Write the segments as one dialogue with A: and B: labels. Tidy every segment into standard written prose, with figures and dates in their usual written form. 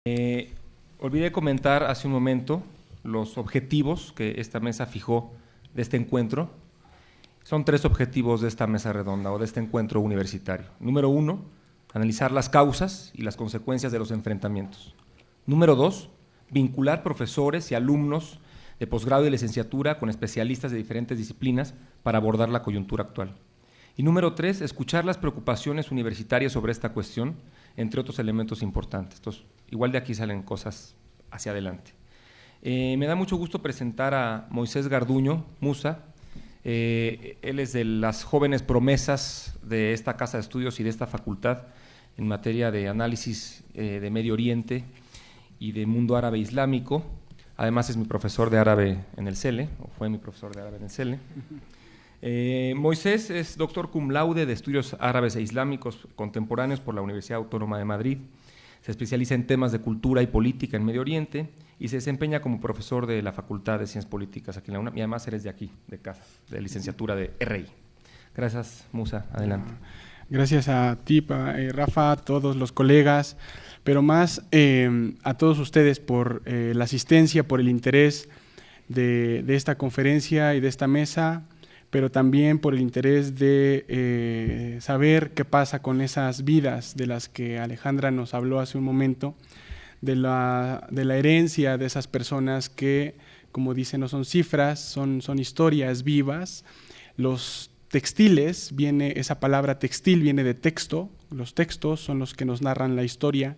A: Olvidé comentar hace un momento los objetivos que esta mesa fijó de este encuentro. Son 3 objetivos de esta mesa redonda o de este encuentro universitario. Número 1, analizar las causas y las consecuencias de los enfrentamientos. Número 2, vincular profesores y alumnos de posgrado y licenciatura con especialistas de diferentes disciplinas para abordar la coyuntura actual. Y número 3, escuchar las preocupaciones universitarias sobre esta cuestión, entre otros elementos importantes. Entonces, igual de aquí salen cosas hacia adelante. Me da mucho gusto presentar a Moisés Garduño Musa. Él es de las jóvenes promesas de esta casa de estudios y de esta facultad en materia de análisis de Medio Oriente y de mundo árabe islámico. Además es mi profesor de árabe en el CELE, o fue mi profesor de árabe en el CELE. Moisés es doctor cum laude de Estudios Árabes e Islámicos Contemporáneos por la Universidad Autónoma de Madrid. Se especializa en temas de cultura y política en Medio Oriente y se desempeña como profesor de la Facultad de Ciencias Políticas aquí en la UNAM, y además eres de aquí, de casa, de licenciatura de RI. Gracias, Musa, adelante.
B: Gracias a ti, Rafa, a todos los colegas, pero más a todos ustedes por la asistencia, por el interés de esta conferencia y de esta mesa, pero también por el interés de saber qué pasa con esas vidas de las que Alejandra nos habló hace un momento, de la herencia de esas personas que, como dice, no son cifras, son historias vivas. Los textiles, esa palabra textil viene de texto, los textos son los que nos narran la historia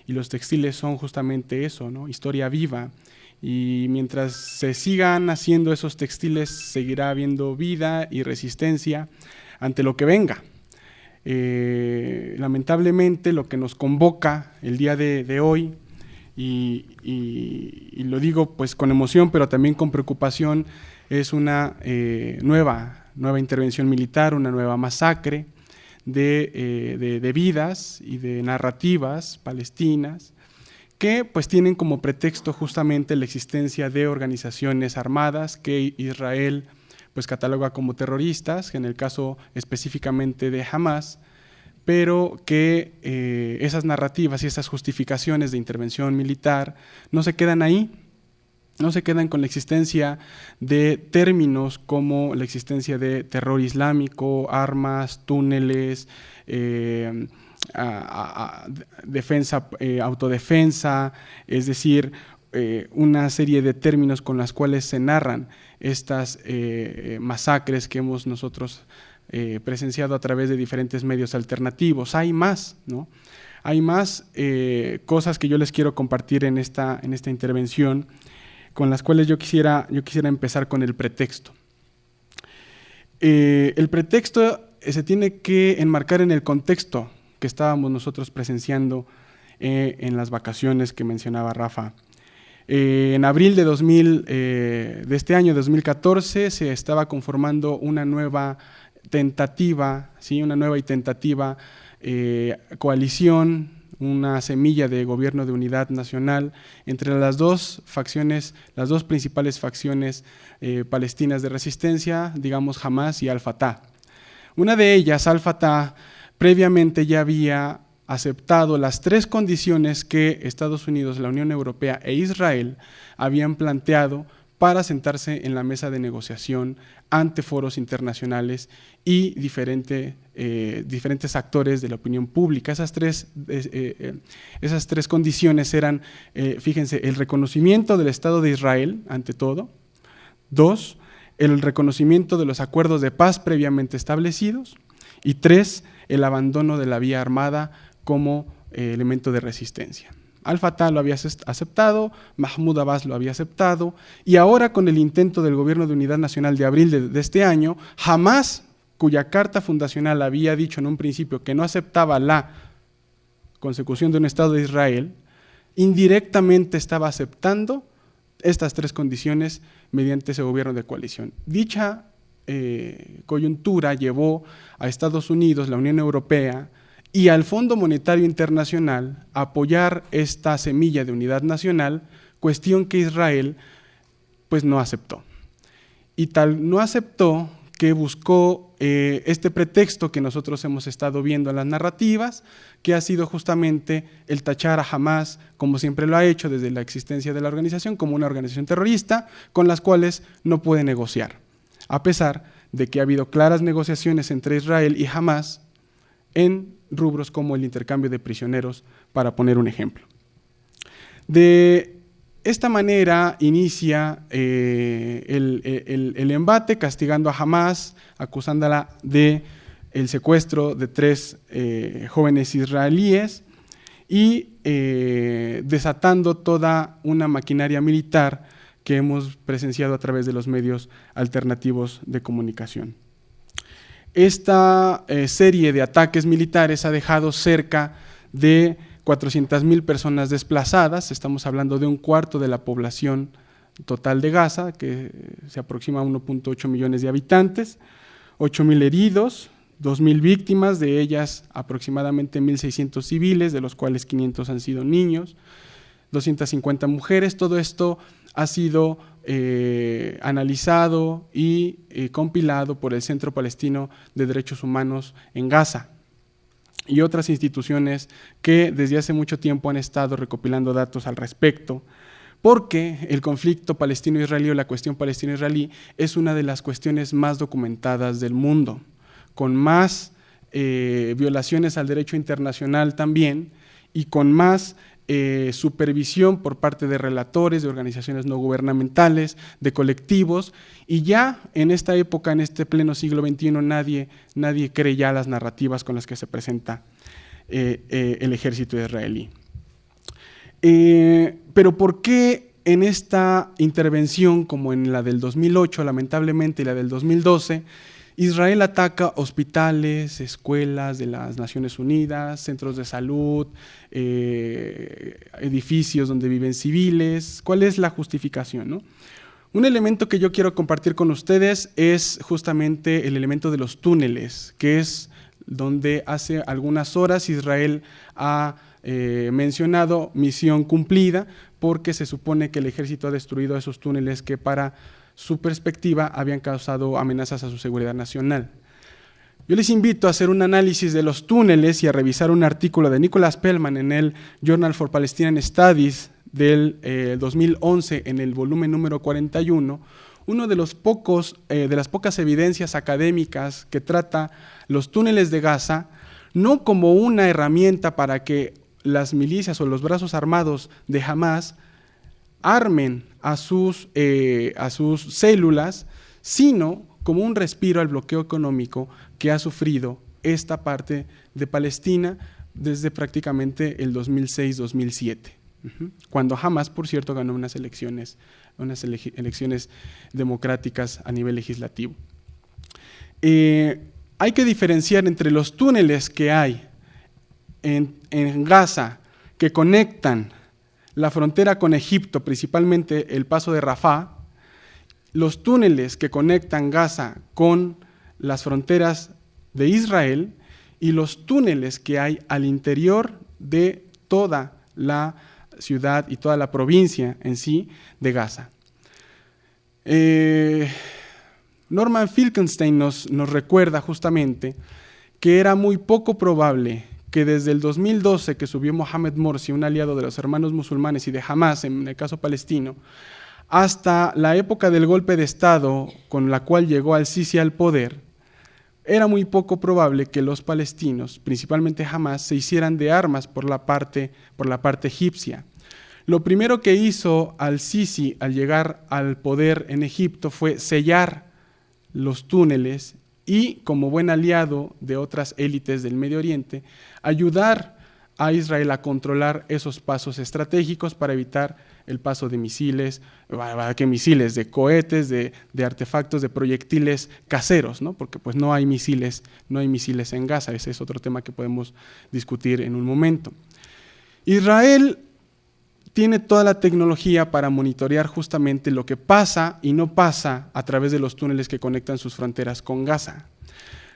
B: y los textiles son justamente eso, ¿no? Historia viva. Y mientras se sigan haciendo esos textiles, seguirá habiendo vida y resistencia ante lo que venga. Lamentablemente, lo que nos convoca el día de hoy, y lo digo pues con emoción, pero también con preocupación, es una nueva intervención militar, una nueva masacre de vidas y de narrativas palestinas, que pues tienen como pretexto justamente la existencia de organizaciones armadas que Israel pues cataloga como terroristas, en el caso específicamente de Hamas, pero que esas narrativas y esas justificaciones de intervención militar no se quedan ahí, no se quedan con la existencia de términos como la existencia de terror islámico, armas, túneles, defensa, autodefensa, es decir, una serie de términos con las cuales se narran estas masacres que hemos nosotros presenciado a través de diferentes medios alternativos. Hay más, ¿no? Hay más cosas que yo les quiero compartir en esta intervención, con las cuales yo quisiera empezar con el pretexto. El pretexto se tiene que enmarcar en el contexto que estábamos nosotros presenciando en las vacaciones que mencionaba Rafa. En abril de este año, 2014, se estaba conformando una nueva tentativa, ¿sí? Una nueva y tentativa coalición, una semilla de gobierno de unidad nacional entre las dos facciones, las dos principales facciones palestinas de resistencia, digamos Hamas y Al-Fatah. Una de ellas, Al-Fatah, previamente ya había aceptado las 3 condiciones que Estados Unidos, la Unión Europea e Israel habían planteado para sentarse en la mesa de negociación ante foros internacionales y diferentes actores de la opinión pública. Esas tres condiciones eran, fíjense, el reconocimiento del Estado de Israel, ante todo. 2, el reconocimiento de los acuerdos de paz previamente establecidos. Y 3, el abandono de la vía armada como elemento de resistencia. Al-Fatah lo había aceptado, Mahmoud Abbas lo había aceptado, y ahora con el intento del Gobierno de Unidad Nacional de abril de este año, Hamas, cuya carta fundacional había dicho en un principio que no aceptaba la consecución de un Estado de Israel, indirectamente estaba aceptando estas 3 condiciones mediante ese gobierno de coalición. Dicha coyuntura llevó a Estados Unidos, la Unión Europea y al Fondo Monetario Internacional a apoyar esta semilla de unidad nacional, cuestión que Israel pues no aceptó. Y tal no aceptó que buscó este pretexto que nosotros hemos estado viendo en las narrativas, que ha sido justamente el tachar a Hamás, como siempre lo ha hecho desde la existencia de la organización, como una organización terrorista con las cuales no puede negociar, a pesar de que ha habido claras negociaciones entre Israel y Hamás en rubros como el intercambio de prisioneros, para poner un ejemplo. De esta manera inicia el embate, castigando a Hamás, acusándola de el secuestro de 3 jóvenes israelíes y desatando toda una maquinaria militar que hemos presenciado a través de los medios alternativos de comunicación. Esta serie de ataques militares ha dejado cerca de 400,000 personas desplazadas, estamos hablando de un cuarto de la población total de Gaza, que se aproxima a 1.8 millones de habitantes, 8,000 heridos, 2,000 víctimas, de ellas aproximadamente 1,600 civiles, de los cuales 500 han sido niños, 250 mujeres. Todo esto ha sido analizado y compilado por el Centro Palestino de Derechos Humanos en Gaza y otras instituciones que desde hace mucho tiempo han estado recopilando datos al respecto, porque el conflicto palestino-israelí o la cuestión palestino-israelí es una de las cuestiones más documentadas del mundo, con más violaciones al derecho internacional también y con más supervisión por parte de relatores, de organizaciones no gubernamentales, de colectivos, y ya en esta época, en este pleno siglo XXI, nadie cree ya las narrativas con las que se presenta el ejército israelí. Pero ¿por qué en esta intervención, como en la del 2008, lamentablemente, y la del 2012, Israel ataca hospitales, escuelas de las Naciones Unidas, centros de salud, edificios donde viven civiles? ¿Cuál es la justificación, no? Un elemento que yo quiero compartir con ustedes es justamente el elemento de los túneles, que es donde hace algunas horas Israel ha mencionado misión cumplida, porque se supone que el ejército ha destruido esos túneles que para su perspectiva habían causado amenazas a su seguridad nacional. Yo les invito a hacer un análisis de los túneles y a revisar un artículo de Nicholas Pellman en el Journal for Palestinian Studies del 2011, en el volumen número 41, uno de las pocas evidencias académicas que trata los túneles de Gaza no como una herramienta para que las milicias o los brazos armados de Hamás armen a sus células, sino como un respiro al bloqueo económico que ha sufrido esta parte de Palestina desde prácticamente el 2006-2007, cuando Hamás, por cierto, ganó unas elecciones democráticas a nivel legislativo. Hay que diferenciar entre los túneles que hay en Gaza que conectan la frontera con Egipto, principalmente el paso de Rafah, los túneles que conectan Gaza con las fronteras de Israel y los túneles que hay al interior de toda la ciudad y toda la provincia en sí de Gaza. Norman Finkelstein nos recuerda justamente que era muy poco probable que desde el 2012, que subió Mohamed Morsi, un aliado de los hermanos musulmanes y de Hamás en el caso palestino, hasta la época del golpe de Estado con la cual llegó al-Sisi al poder, era muy poco probable que los palestinos, principalmente Hamás, se hicieran de armas por la parte egipcia. Lo primero que hizo al-Sisi al llegar al poder en Egipto fue sellar los túneles y, como buen aliado de otras élites del Medio Oriente, ayudar a Israel a controlar esos pasos estratégicos para evitar el paso de misiles, de cohetes, de artefactos, de proyectiles caseros, ¿no? Porque pues no hay misiles en Gaza. Ese es otro tema que podemos discutir en un momento. Israel tiene toda la tecnología para monitorear justamente lo que pasa y no pasa a través de los túneles que conectan sus fronteras con Gaza.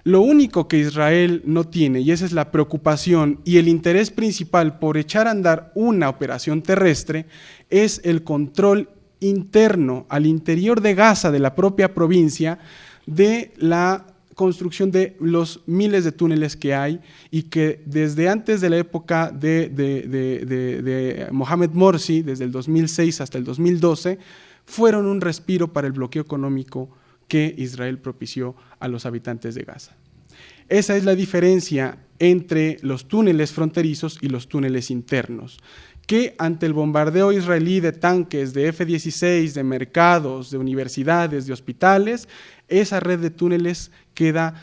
B: Lo único que Israel no tiene, y esa es la preocupación y el interés principal por echar a andar una operación terrestre, es el control interno al interior de Gaza, de la propia provincia, de la construcción de los miles de túneles que hay y que desde antes de la época de Mohamed Morsi, desde el 2006 hasta el 2012, fueron un respiro para el bloqueo económico que Israel propició a los habitantes de Gaza. Esa es la diferencia entre los túneles fronterizos y los túneles internos, que ante el bombardeo israelí de tanques, de F-16, de mercados, de universidades, de hospitales, esa red de túneles queda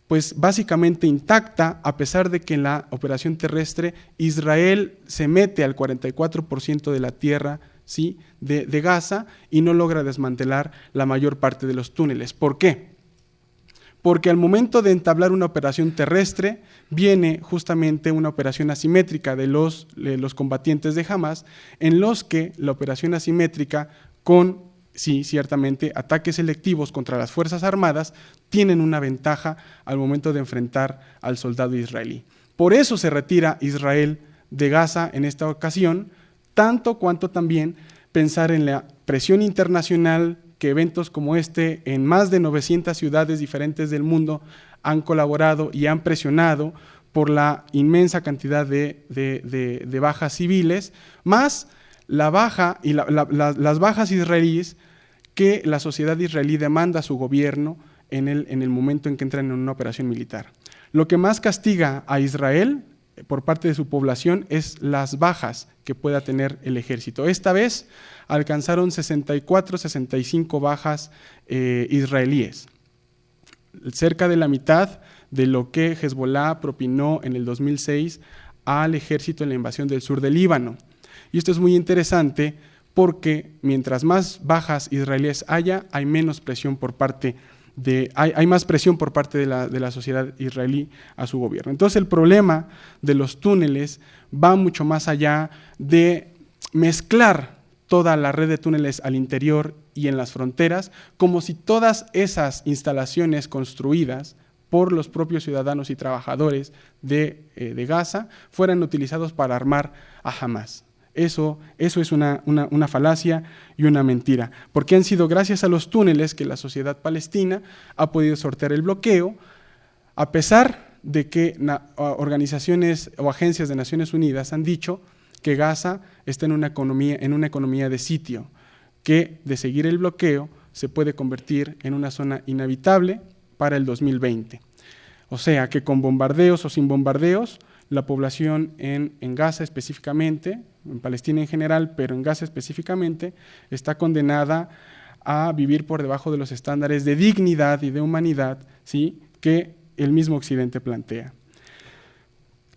B: pues básicamente intacta, a pesar de que en la operación terrestre Israel se mete al 44% de la tierra, ¿sí?, de Gaza, y no logra desmantelar la mayor parte de los túneles. ¿Por qué? Porque al momento de entablar una operación terrestre, viene justamente una operación asimétrica de los combatientes de Hamas, en los que la operación asimétrica con, sí, ciertamente, ataques selectivos contra las Fuerzas Armadas, tienen una ventaja al momento de enfrentar al soldado israelí. Por eso se retira Israel de Gaza en esta ocasión, tanto cuanto también pensar en la presión internacional que eventos como este en más de 900 ciudades diferentes del mundo han colaborado y han presionado por la inmensa cantidad de bajas civiles, más la baja y las bajas israelíes que la sociedad israelí demanda a su gobierno en el momento en que entran en una operación militar. Lo que más castiga a Israel por parte de su población es las bajas que pueda tener el ejército. Esta vez alcanzaron 64, 65 bajas israelíes, cerca de la mitad de lo que Hezbollah propinó en el 2006 al ejército en la invasión del sur del Líbano. Y esto es muy interesante porque mientras más bajas israelíes haya, hay menos presión por parte hay más presión por parte de la sociedad israelí a su gobierno. Entonces el problema de los túneles va mucho más allá de mezclar toda la red de túneles al interior y en las fronteras, como si todas esas instalaciones construidas por los propios ciudadanos y trabajadores de Gaza fueran utilizados para armar a Hamas. Eso es una falacia y una mentira, porque han sido gracias a los túneles que la sociedad palestina ha podido sortear el bloqueo, a pesar de que organizaciones o agencias de Naciones Unidas han dicho que Gaza está en una economía de sitio, que de seguir el bloqueo se puede convertir en una zona inhabitable para el 2020. O sea que con bombardeos o sin bombardeos, la población en Gaza específicamente, en Palestina en general, pero en Gaza específicamente, está condenada a vivir por debajo de los estándares de dignidad y de humanidad, ¿sí?, que el mismo Occidente plantea.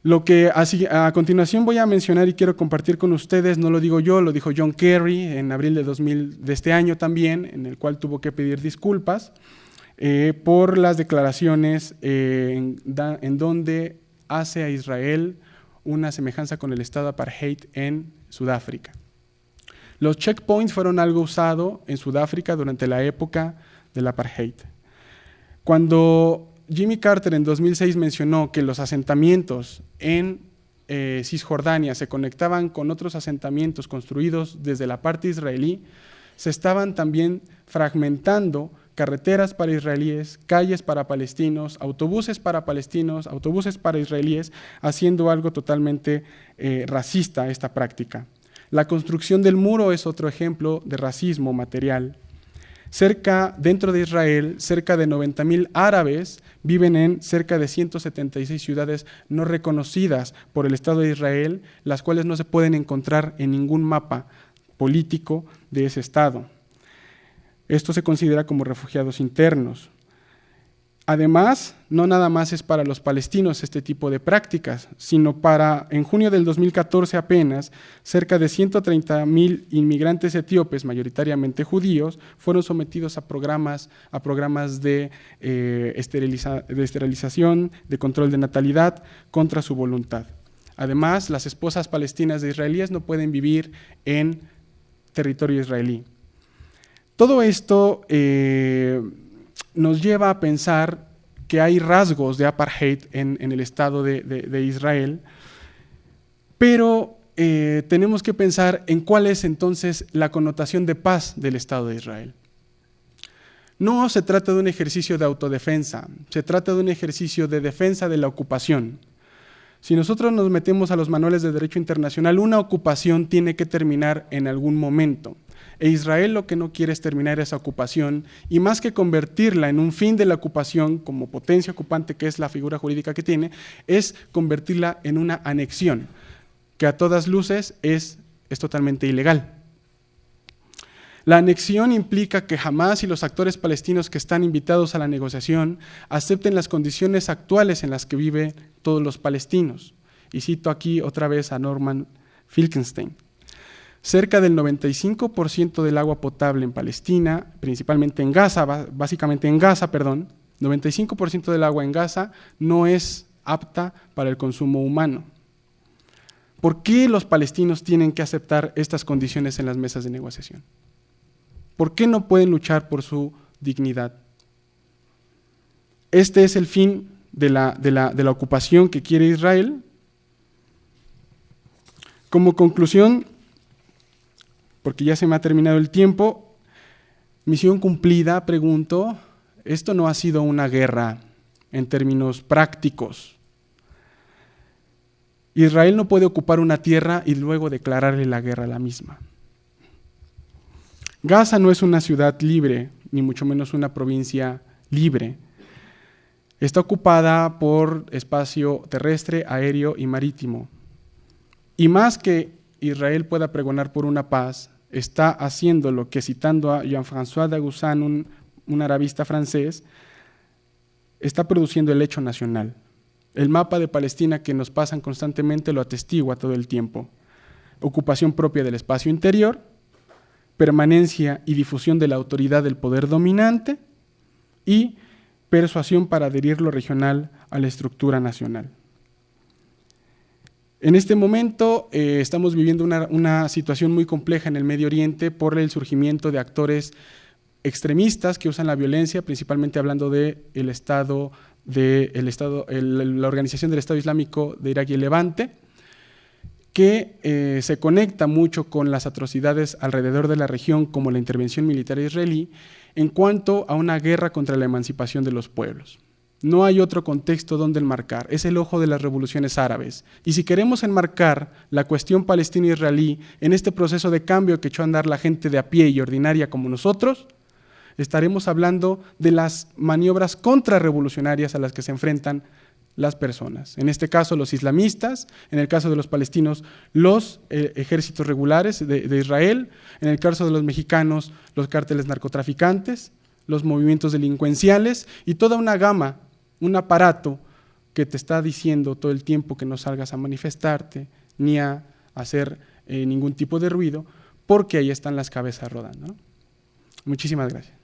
B: Lo que a continuación voy a mencionar y quiero compartir con ustedes, no lo digo yo, lo dijo John Kerry en abril de este año también, en el cual tuvo que pedir disculpas por las declaraciones en donde hace a Israel una semejanza con el Estado apartheid en Sudáfrica. Los checkpoints fueron algo usado en Sudáfrica durante la época del apartheid. Cuando Jimmy Carter en 2006 mencionó que los asentamientos en Cisjordania se conectaban con otros asentamientos construidos desde la parte israelí, se estaban también fragmentando carreteras para israelíes, calles para palestinos, autobuses para palestinos, autobuses para israelíes, haciendo algo totalmente racista esta práctica. La construcción del muro es otro ejemplo de racismo material. Dentro de Israel, cerca de 90,000 árabes viven en cerca de 176 ciudades no reconocidas por el Estado de Israel, las cuales no se pueden encontrar en ningún mapa político de ese Estado. Esto se considera como refugiados internos. Además, no nada más es para los palestinos este tipo de prácticas, sino en junio del 2014 apenas, cerca de 130,000 inmigrantes etíopes, mayoritariamente judíos, fueron sometidos a programas de esterilización, de control de natalidad, contra su voluntad. Además, las esposas palestinas de israelíes no pueden vivir en territorio israelí. Todo esto nos lleva a pensar que hay rasgos de apartheid en el Estado de Israel, pero tenemos que pensar en cuál es entonces la connotación de paz del Estado de Israel. No se trata de un ejercicio de autodefensa, se trata de un ejercicio de defensa de la ocupación. Si nosotros nos metemos a los manuales de derecho internacional, una ocupación tiene que terminar en algún momento. E Israel lo que no quiere es terminar esa ocupación, y más que convertirla en un fin de la ocupación como potencia ocupante, que es la figura jurídica que tiene, es convertirla en una anexión, que a todas luces es totalmente ilegal. La anexión implica que Hamás y los actores palestinos que están invitados a la negociación acepten las condiciones actuales en las que viven todos los palestinos. Y cito aquí otra vez a Norman Finkelstein. Cerca del 95% del agua potable en Palestina, principalmente en Gaza, básicamente en Gaza, 95% del agua en Gaza no es apta para el consumo humano. ¿Por qué los palestinos tienen que aceptar estas condiciones en las mesas de negociación? ¿Por qué no pueden luchar por su dignidad? Este es el fin de la ocupación que quiere Israel. Como conclusión, porque ya se me ha terminado el tiempo, misión cumplida, pregunto, esto no ha sido una guerra en términos prácticos. Israel no puede ocupar una tierra y luego declararle la guerra a la misma. Gaza no es una ciudad libre, ni mucho menos una provincia libre. Está ocupada por espacio terrestre, aéreo y marítimo. Y más que Israel pueda pregonar por una paz, está haciendo lo que, citando a Jean-François Dagoucin, un arabista francés, está produciendo el hecho nacional. El mapa de Palestina que nos pasan constantemente lo atestigua todo el tiempo. Ocupación propia del espacio interior, permanencia y difusión de la autoridad del poder dominante y persuasión para adherir lo regional a la estructura nacional. En este momento estamos viviendo una situación muy compleja en el Medio Oriente por el surgimiento de actores extremistas que usan la violencia, principalmente hablando de la Organización del Estado Islámico de Irak y el Levante, que se conecta mucho con las atrocidades alrededor de la región, como la intervención militar israelí, en cuanto a una guerra contra la emancipación de los pueblos. No hay otro contexto donde enmarcar, es el ojo de las revoluciones árabes. Y si queremos enmarcar la cuestión palestino-israelí en este proceso de cambio que echó a andar la gente de a pie y ordinaria como nosotros, estaremos hablando de las maniobras contrarrevolucionarias a las que se enfrentan las personas. En este caso, los islamistas, en el caso de los palestinos, los ejércitos regulares de Israel, en el caso de los mexicanos, los cárteles narcotraficantes, los movimientos delincuenciales y toda una gama, un aparato que te está diciendo todo el tiempo que no salgas a manifestarte ni a hacer ningún tipo de ruido, porque ahí están las cabezas rodando, ¿no? Muchísimas gracias.